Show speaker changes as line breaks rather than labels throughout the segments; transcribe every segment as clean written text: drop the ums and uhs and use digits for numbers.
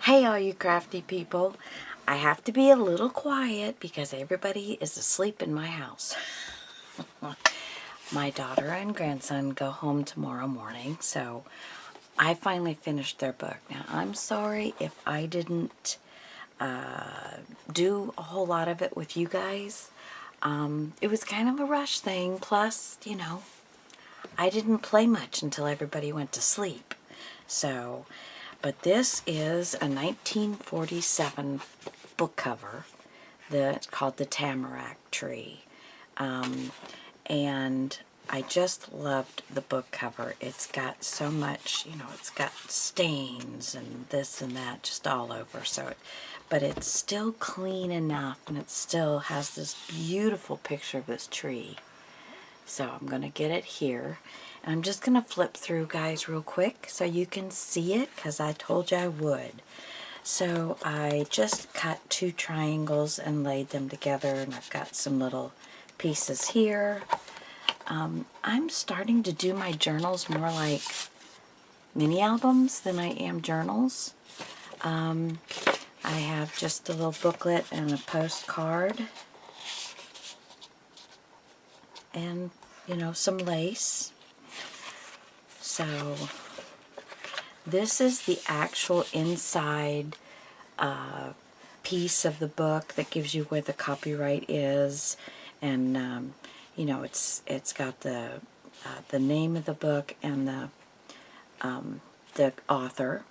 Hey all you crafty people. I have to be a little quiet because everybody is asleep in my house. My daughter and grandson go home tomorrow morning, so I finally finished their book. Now I'm sorry if I didn't do a whole lot of it with you guys. It was kind of a rush thing, plus, I didn't play much until everybody went to sleep. So, but this is a 1947 book cover that's called The Tamarack Tree. And I just loved the book cover. It's got so much, it's got stains and this and that just all over. But it's still clean enough, and it still has this beautiful picture of this tree. So I'm going to get it here. And I'm just going to flip through, guys, real quick so you can see it, because I told you I would. So I just cut 2 triangles and laid them together, and I've got some little pieces here. I'm starting to do my journals more like mini albums than I am journals. I have just a little booklet and a postcard. And, some lace. So this is the actual inside piece of the book that gives you where the copyright is, and it's got the name of the book and the author.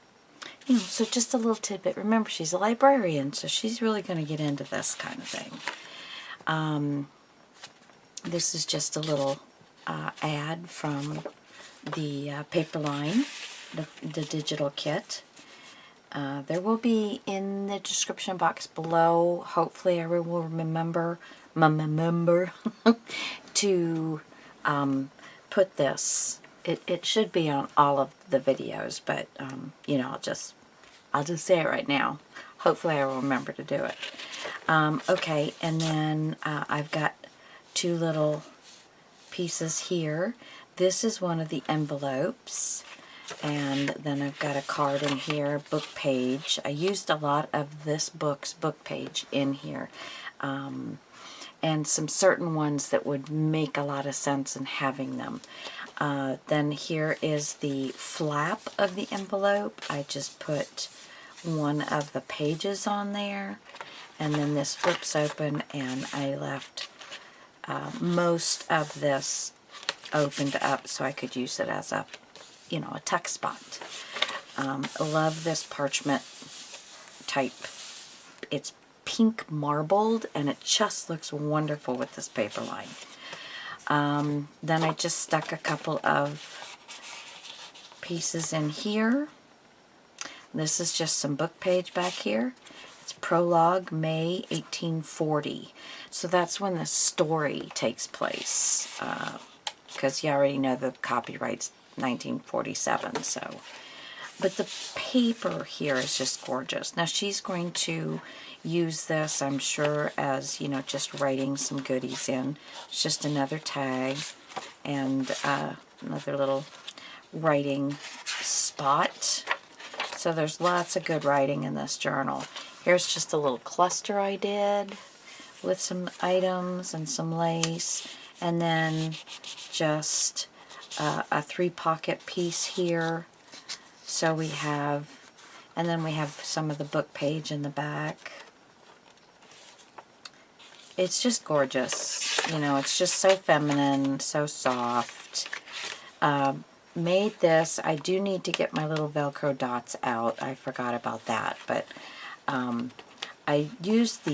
So just a little tidbit. Remember, she's a librarian, so she's really going to get into this kind of thing. This is just a little ad from the Paperline, the digital kit. There will be in the description box below, hopefully I will remember to put this. It should be on all of the videos, but I'll just say it right now. Hopefully I will remember to do it. Okay, and then I've got 2 little pieces here. This is one of the envelopes, and then I've got a card in here, book page. I used a lot of this book's book page in here, and some certain ones that would make a lot of sense in having them. Then here is the flap of the envelope. I just put one of the pages on there, and then this flips open, and I left most of this opened up so I could use it as a tuck spot. I love this parchment type. It's pink marbled, and it just looks wonderful with this paper line. Then I just stuck a couple of pieces in here. This is just some book page back here. It's Prologue, May 1840. So that's when the story takes place, because you already know the copyright's 1947. So, but the paper here is just gorgeous. Now she's going to use this, I'm sure, as just writing some goodies in. It's just another tag and another little writing spot. So there's lots of good writing in this journal. Here's just a little cluster I did with some items and some lace, and then just a 3-pocket piece here. So we have, and then we have some of the book page in the back. It's just gorgeous. It's just so feminine, so soft. Made this. I do need to get my little Velcro dots out. I forgot about that, but I used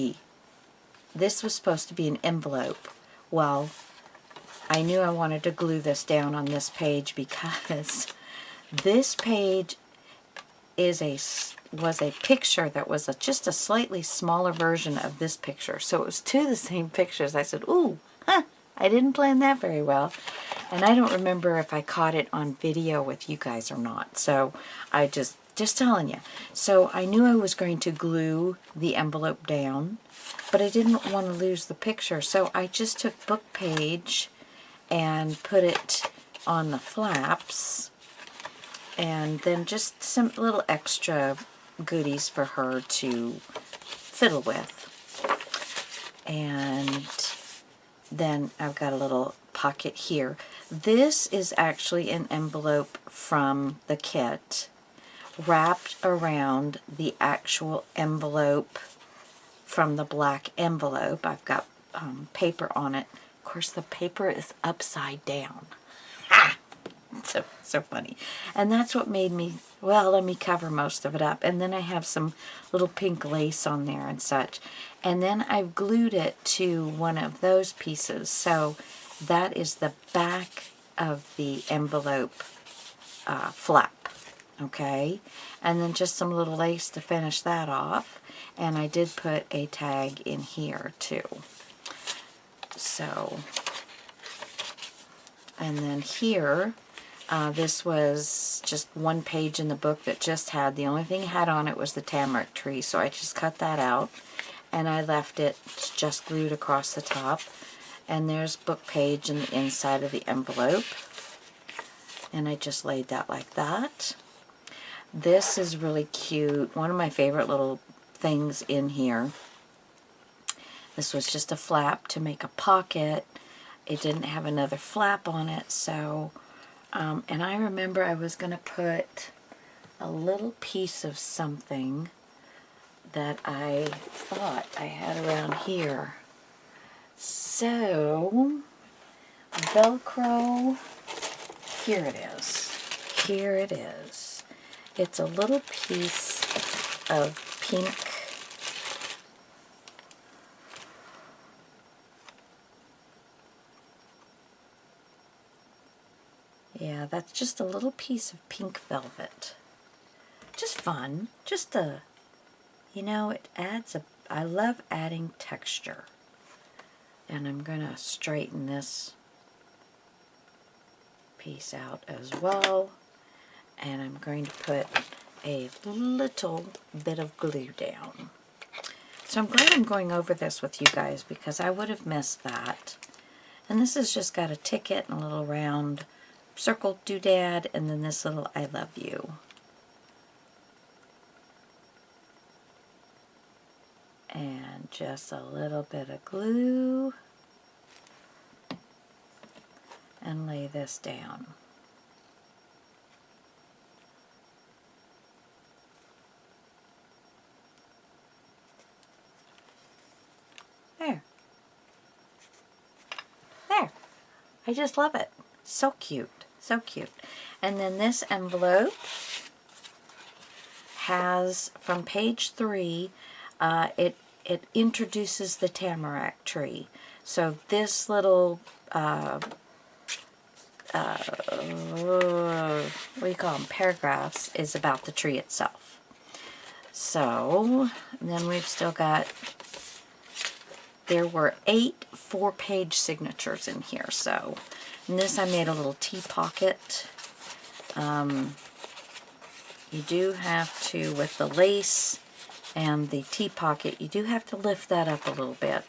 this was supposed to be an envelope. Well, I knew I wanted to glue this down on this page because this page was a picture that was just a slightly smaller version of this picture. So it was 2 of the same pictures. I said, ooh, I didn't plan that very well. And I don't remember if I caught it on video with you guys or not. So I just telling you. So I knew I was going to glue the envelope down, but I didn't want to lose the picture. So I just took book page and put it on the flaps, and then just some little extra goodies for her to fiddle with. And then I've got a little pocket here. This is actually an envelope from the kit wrapped around the actual envelope from the black envelope. I've got paper on it. Of course, the paper is upside down. So funny. And that's what made me, well, let me cover most of it up. And then I have some little pink lace on there and such. And then I've glued it to one of those pieces. So that is the back of the envelope flap. Okay? And then just some little lace to finish that off. And I did put a tag in here too. So, and then here, this was just one page in the book that just had, the only thing it had on it was the tamarack tree, so I just cut that out, and I left it just glued across the top. And there's book page in the inside of the envelope, and I just laid that like that. This is really cute, one of my favorite little things in here. This was just a flap to make a pocket. It didn't have another flap on it, so and I remember I was going to put a little piece of something that I thought I had around here. So, Velcro, here it is. Here it is. It's a little piece of pink Yeah, that's just a little piece of pink velvet. Just fun. Just a, you know, it adds a, I love adding texture. And I'm going to straighten this piece out as well. And I'm going to put a little bit of glue down. So I'm glad I'm going over this with you guys because I would have missed that. And this has just got a ticket and a little round circle doodad, and then this little I love you. And just a little bit of glue. And lay this down. There. There. I just love it. So cute. So cute. And then this envelope has, from page 3, it introduces the tamarack tree. So this little, what do you call them, paragraphs, is about the tree itself. So, then we've still got, there were 8 4-page signatures in here, so. And this I made a little tea pocket. You do have to, with the lace and the tea pocket, you do have to lift that up a little bit.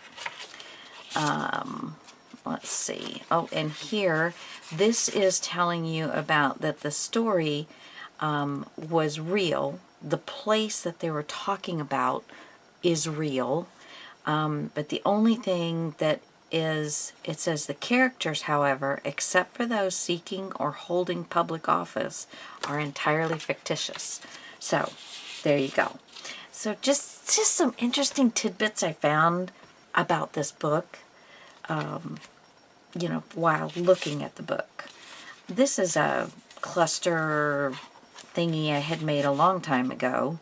Let's see. Oh, and here, this is telling you about that the story was real. The place that they were talking about is real. But the only thing that is, it says the characters, however, except for those seeking or holding public office, are entirely fictitious. So, there you go. So just some interesting tidbits I found about this book, you know, while looking at the book. This is a cluster thingy I had made a long time ago.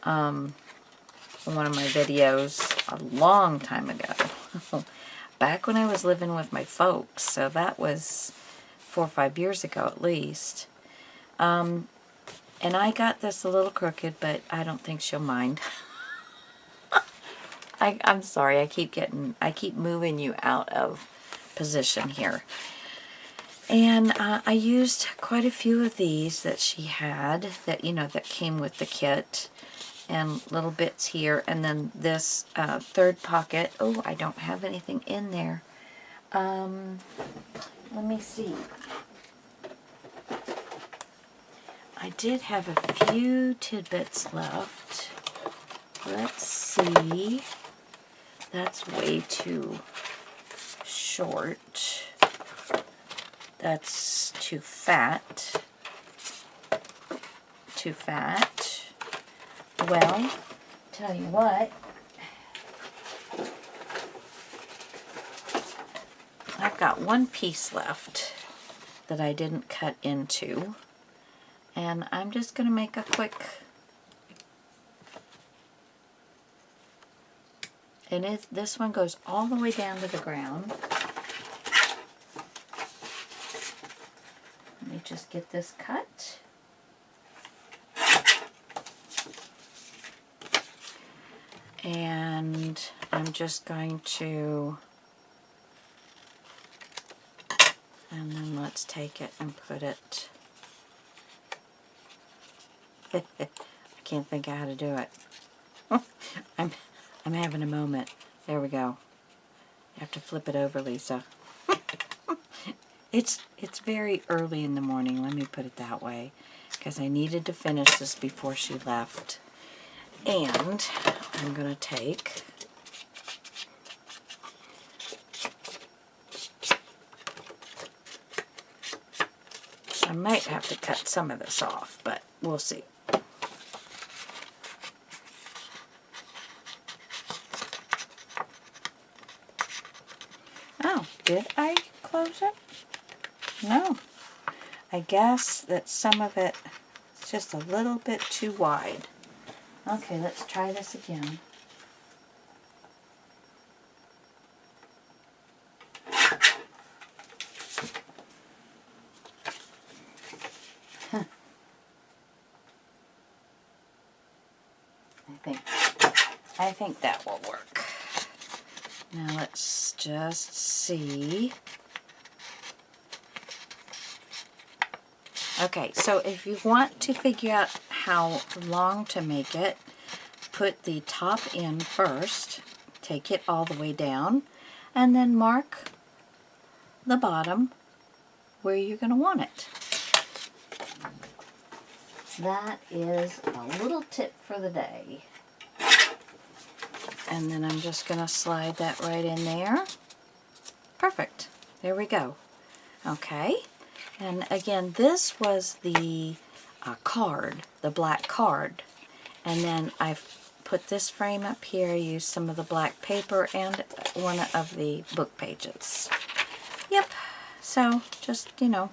One of my videos a long time ago. Back when I was living with my folks, so that was 4 or 5 years ago at least. And I got this a little crooked, but I don't think she'll mind. I'm sorry, I keep moving you out of position here. And I used quite a few of these that she had, that, you know, that came with the kit. And little bits here, and then this third pocket. Oh, I don't have anything in there. Let me see. I did have a few tidbits left. Let's see. That's way too short. That's too fat. Too fat. Well, tell you what. I've got one piece left that I didn't cut into, and I'm just going to make a quick, and this one goes all the way down to the ground. Let me just get this cut. And I'm just going to, and then let's take it and put it, I can't think of how to do it. I'm having a moment. There we go. You have to flip it over, Lisa. It's very early in the morning, let me put it that way, because I needed to finish this before she left. And I'm going to take I might have to cut some of this off, but we'll see. Oh, did I close it? No. I guess that some of it is just a little bit too wide. Okay, let's try this again. I think that will work. Now let's just see. Okay, so if you want to figure out how long to make it, put the top in first, take it all the way down, and then mark the bottom where you're going to want it. That is a little tip for the day. And then I'm just going to slide that right in there. Perfect. There we go. Okay. And again, this was the card, the black card. And then I've put this frame up here, used some of the black paper and one of the book pages. Yep. So just, you know,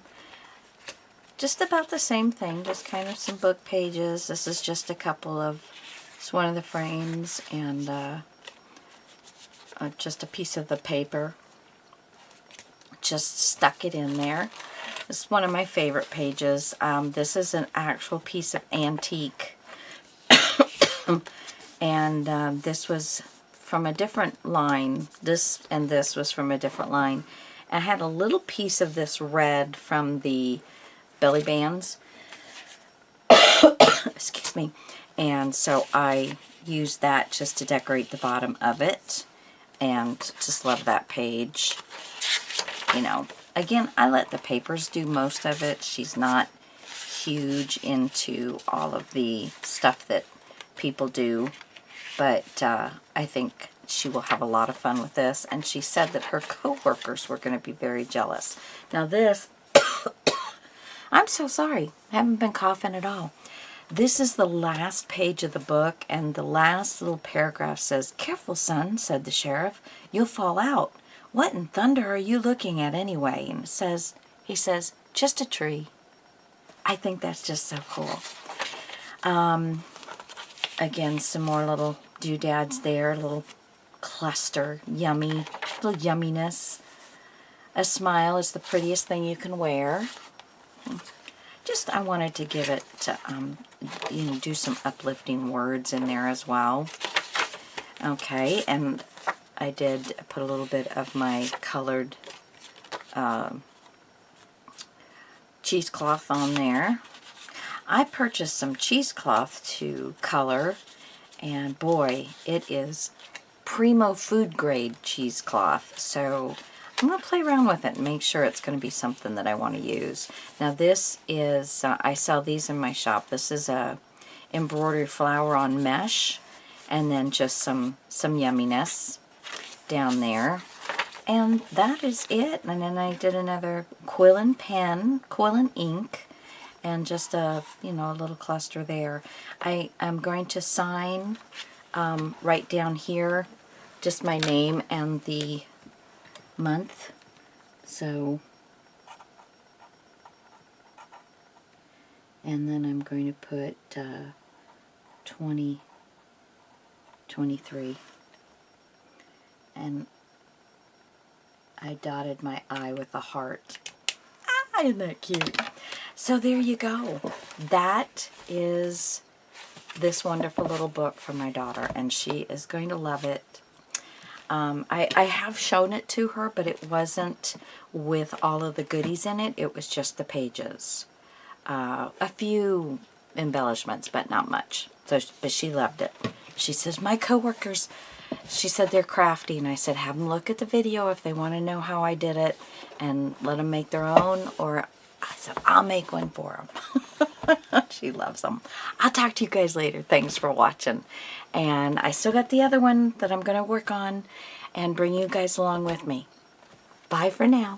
just about the same thing, just kind of some book pages. This is just a couple of, it's one of the frames and just a piece of the paper. Just stuck it in there. This is one of my favorite pages. This is an actual piece of antique. And this was from a different line. This and this was from a different line. I had a little piece of this red from the belly bands. Excuse me. And so I used that just to decorate the bottom of it. And just love that page. You know, again, I let the papers do most of it. She's not huge into all of the stuff that people do. But I think she will have a lot of fun with this. And she said that her co-workers were going to be very jealous. Now this, I'm so sorry. I haven't been coughing at all. This is the last page of the book, and the last little paragraph says, "Careful, son," said the sheriff. "You'll fall out. What in thunder are you looking at anyway?" And it says, he says, "Just a tree." I think that's just so cool. Again, some more little doodads there, a little cluster, yummy, little yumminess. A smile is the prettiest thing you can wear. Just, I wanted to give it, you know, do some uplifting words in there as well. Okay, and I did put a little bit of my colored cheesecloth on there. I purchased some cheesecloth to color, and boy, it is primo food grade cheesecloth. So I'm I'm going to play around with it and make sure it's going to be something that I want to use. Now this is, I sell these in my shop. This is a embroidery flower on mesh, and then just some yumminess down there. And that is it. And then I did another Quillen pen, Quillen ink, and just a, you know, a little cluster there. I'm going to sign right down here just my name and the month. So, and then I'm going to put 2023. And I dotted my I with a heart. Ah, isn't that cute? So there you go. That is this wonderful little book for my daughter, and she is going to love it. I have shown it to her, but it wasn't with all of the goodies in it. It was just the pages. A few embellishments, but not much. So, but she loved it. She says, my coworkers, she said they're crafty, and I said, have them look at the video if they want to know how I did it, and let them make their own, or I said, I'll make one for them. She loves them. I'll talk to you guys later. Thanks for watching. And I still got the other one that I'm going to work on and bring you guys along with me. Bye for now.